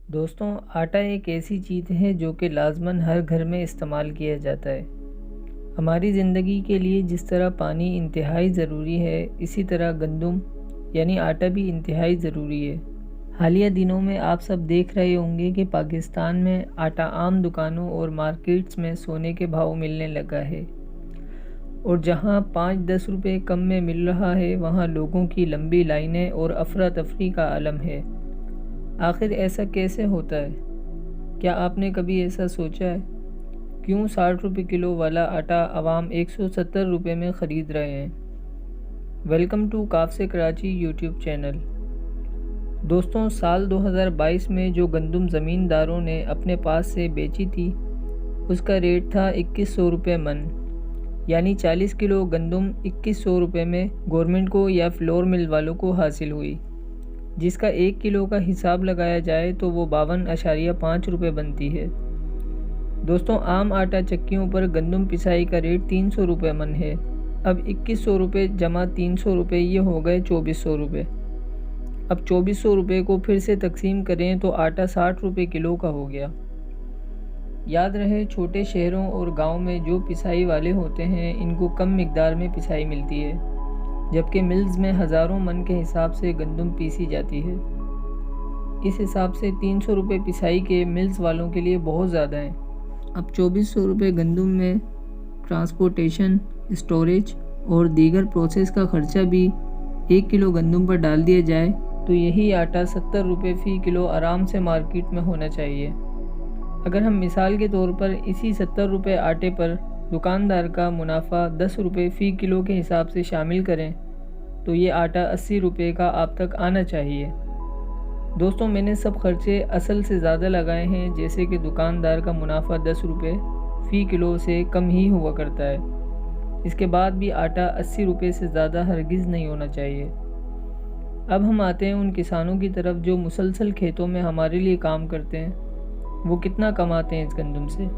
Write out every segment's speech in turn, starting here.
दोस्तों, आटा एक ऐसी चीज़ है जो कि लाज़मन हर घर में इस्तेमाल किया जाता है। हमारी ज़िंदगी के लिए जिस तरह पानी इंतहाई ज़रूरी है, इसी तरह गंदम यानी आटा भी इंतहाई ज़रूरी है। हालिया दिनों में आप सब देख रहे होंगे कि पाकिस्तान में आटा आम दुकानों और मार्केट्स में सोने के भाव मिलने लगा है और जहां 5-10 रुपये कम में मिल रहा है, वहां लोगों की लंबी लाइनें और अफरा तफरी का आलम है। आखिर ऐसा कैसे होता है? क्या आपने कभी ऐसा सोचा है? क्यों 60 रुपये किलो वाला आटा आवाम 170 रुपये में ख़रीद रहे हैं? वेलकम टू काफ से कराची यूट्यूब चैनल। दोस्तों, साल 2022 में जो गंदम ज़मींदारों ने अपने पास से बेची थी, उसका रेट था 2100 रुपये मन, यानी 40 किलो गंदम 2100 रुपये में गवर्नमेंट को या फ्लोर मिल वालों को हासिल हुई, जिसका 1 किलो का हिसाब लगाया जाए तो वो 52.5 रुपये बनती है। दोस्तों, आम आटा चक्कियों पर गंदम पिसाई का रेट 300 रुपये मन है। अब 2100 रुपये जमा 300 रुपये, ये हो गए 2400 रुपये। अब 2400 रुपये को फिर से तकसीम करें तो आटा 60 रुपये किलो का हो गया। याद रहे, छोटे शहरों और गांव में जो पिसाई वाले होते हैं, इनको कम मिकदार में पिसाई मिलती है, जबकि मिल्स में हज़ारों मन के हिसाब से गंदम पीसी जाती है। इस हिसाब से 300 रुपये पिसाई के मिल्स वालों के लिए बहुत ज़्यादा हैं। अब 2400 रुपये गंदम में ट्रांसपोर्टेशन, स्टोरेज और दीगर प्रोसेस का ख़र्चा भी 1 किलो गंदम पर डाल दिया जाए तो यही आटा 70 रुपये फ़ी किलो आराम से मार्केट में होना चाहिए। अगर हम मिसाल के तौर पर इसी 70 रुपये आटे पर दुकानदार का मुनाफा 10 रुपये फ़ी किलो के हिसाब से शामिल करें तो ये आटा 80 रुपये का आप तक आना चाहिए। दोस्तों, मैंने सब खर्चे असल से ज़्यादा लगाए हैं, जैसे कि दुकानदार का मुनाफा 10 रुपये फ़ी किलो से कम ही हुआ करता है। इसके बाद भी आटा 80 रुपये से ज़्यादा हरगिज़ नहीं होना चाहिए। अब हम आते हैं उन किसानों की तरफ जो मुसलसल खेतों में हमारे लिए काम करते हैं। वो कितना कमाते हैं इस गंदम से?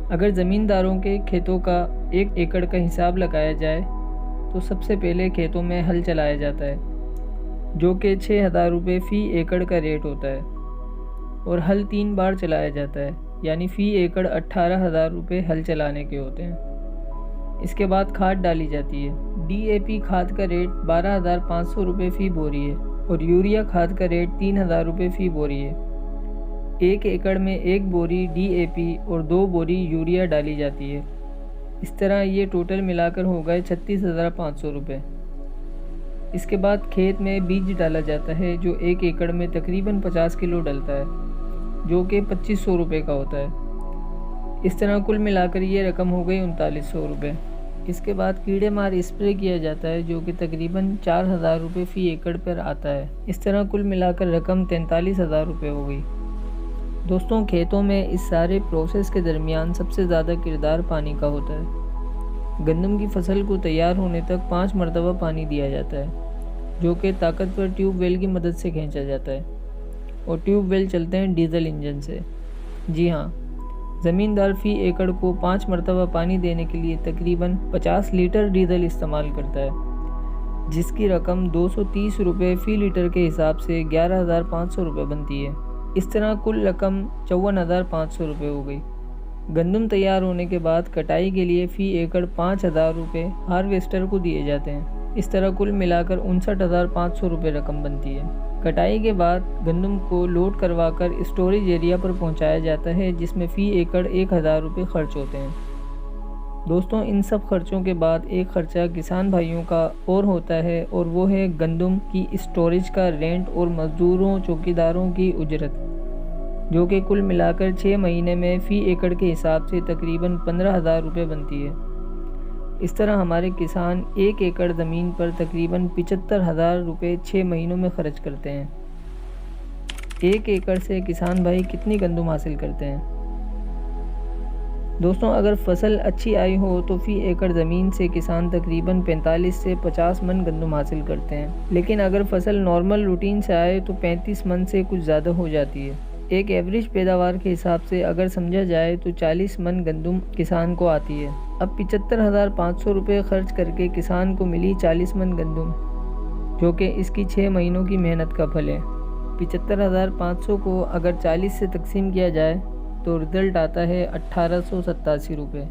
अगर ज़मींदारों के खेतों का 1 एकड़ का हिसाब लगाया जाए तो सबसे पहले खेतों में हल चलाया जाता है, जो कि 6000 रुपये फ़ी एकड़ का रेट होता है, और हल 3 बार चलाया जाता है, यानी फ़ी एकड़ 18,000 रुपये हल चलाने के होते हैं। इसके बाद खाद डाली जाती है। DAP खाद का रेट 12,500 रुपये फ़ी बोरी है और यूरिया खाद का रेट 3,000 रुपये फ़ी बोरी है। 1 एकड़ में 1 बोरी DAP और 2 बोरी यूरिया डाली जाती है। इस तरह ये टोटल मिलाकर हो गए 36,500 रुपये। इसके बाद खेत में बीज डाला जाता है, जो 1 एकड़ में तकरीबन 50 किलो डलता है, जो कि 2500 रुपये का होता है। इस तरह कुल मिलाकर ये रकम हो गई 3900 रुपये। इसके बाद कीड़े मार स्प्रे किया जाता है, जो कि तकरीबन 4000 रुपये फ़ी एकड़ पर आता है। इस तरह कुल मिलाकर रकम 43,000 रुपये हो गई। दोस्तों, खेतों में इस सारे प्रोसेस के दरमियान सबसे ज़्यादा किरदार पानी का होता है। गंदम की फसल को तैयार होने तक 5 मरतबा पानी दिया जाता है, जो कि ताकतवर ट्यूबवेल की मदद से खींचा जाता है, और ट्यूबवेल चलते हैं डीजल इंजन से। जी हाँ, ज़मींदार फ़ी एकड़ को 5 मरतबा पानी देने के लिए तकरीबन 50 लीटर डीजल इस्तेमाल करता है, जिसकी रकम 230 रुपये फ़ी लीटर के हिसाब से 11,500 रुपये बनती है। इस तरह कुल रकम 54,500 रुपये हो गई। गंदम तैयार होने के बाद कटाई के लिए फ़ी एकड़ 5,000 रुपये हार्वेस्टर को दिए जाते हैं। इस तरह कुल मिलाकर 59,500 रुपये रकम बनती है। कटाई के बाद गंदम को लोड करवाकर स्टोरेज एरिया पर पहुंचाया जाता है, जिसमें फ़ी एकड़ 1,000 रुपये खर्च होते हैं। दोस्तों, इन सब खर्चों के बाद एक ख़र्चा किसान भाइयों का और होता है, और वो है गंदम की स्टोरेज का रेंट और मज़दूरों चौकीदारों की उजरत, जो कि कुल मिलाकर 6 महीने में फ़ी एकड़ के हिसाब से तकरीबन 15,000 रुपये बनती है। इस तरह हमारे किसान 1 एकड़ ज़मीन पर तकरीबन 75,000 रुपये 6 महीनों में खर्च करते हैं। 1 एकड़ से किसान भाई कितनी गंदम हासिल करते हैं? दोस्तों, अगर फसल अच्छी आई हो तो फ़ी एकड़ ज़मीन से किसान तकरीबन 45 से 50 मन गंदम हासिल करते हैं, लेकिन अगर फसल नॉर्मल रूटीन से आए तो 35 मन से कुछ ज़्यादा हो जाती है। एक एवरेज पैदावार के हिसाब से अगर समझा जाए तो 40 मन गंदम किसान को आती है। अब 75,500 रुपये खर्च करके किसान को मिली 40 मन गंदम, जो कि इसकी 6 महीनों की मेहनत का फल है। 75,500 को अगर 40 से तकसीम किया जाए तो रिज़ल्ट आता है 1887 रुपये।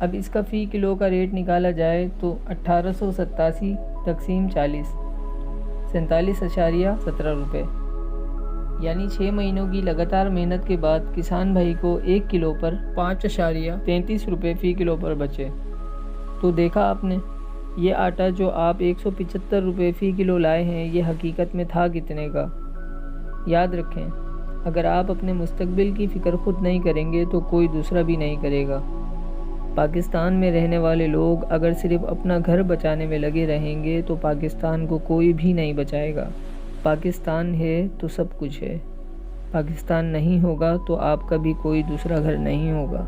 अब इसका फ़ी किलो का रेट निकाला जाए तो 1887 तकसीम 40 47.17 रुपये, यानी 6 महीनों की लगातार मेहनत के बाद किसान भाई को 1 किलो पर 5.33 रुपये फ़ी किलो पर बचे। तो देखा आपने, ये आटा जो आप 175 रुपये फ़ी किलो लाए हैं, ये हकीकत में था कितने का। याद रखें, अगर आप अपने मुस्तकबिल की फ़िक्र खुद नहीं करेंगे तो कोई दूसरा भी नहीं करेगा। पाकिस्तान में रहने वाले लोग अगर सिर्फ अपना घर बचाने में लगे रहेंगे तो पाकिस्तान को कोई भी नहीं बचाएगा। पाकिस्तान है तो सब कुछ है, पाकिस्तान नहीं होगा तो आपका भी कोई दूसरा घर नहीं होगा।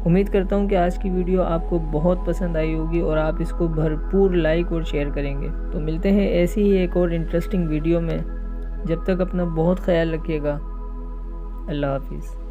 उम्मीद करता हूँ कि आज की वीडियो आपको बहुत पसंद आई होगी और आप इसको भरपूर लाइक और शेयर करेंगे। तो मिलते हैं ऐसी ही एक और इंटरेस्टिंग वीडियो में। जब तक अपना बहुत ख्याल रखिएगा। अल्लाह हाफिज़।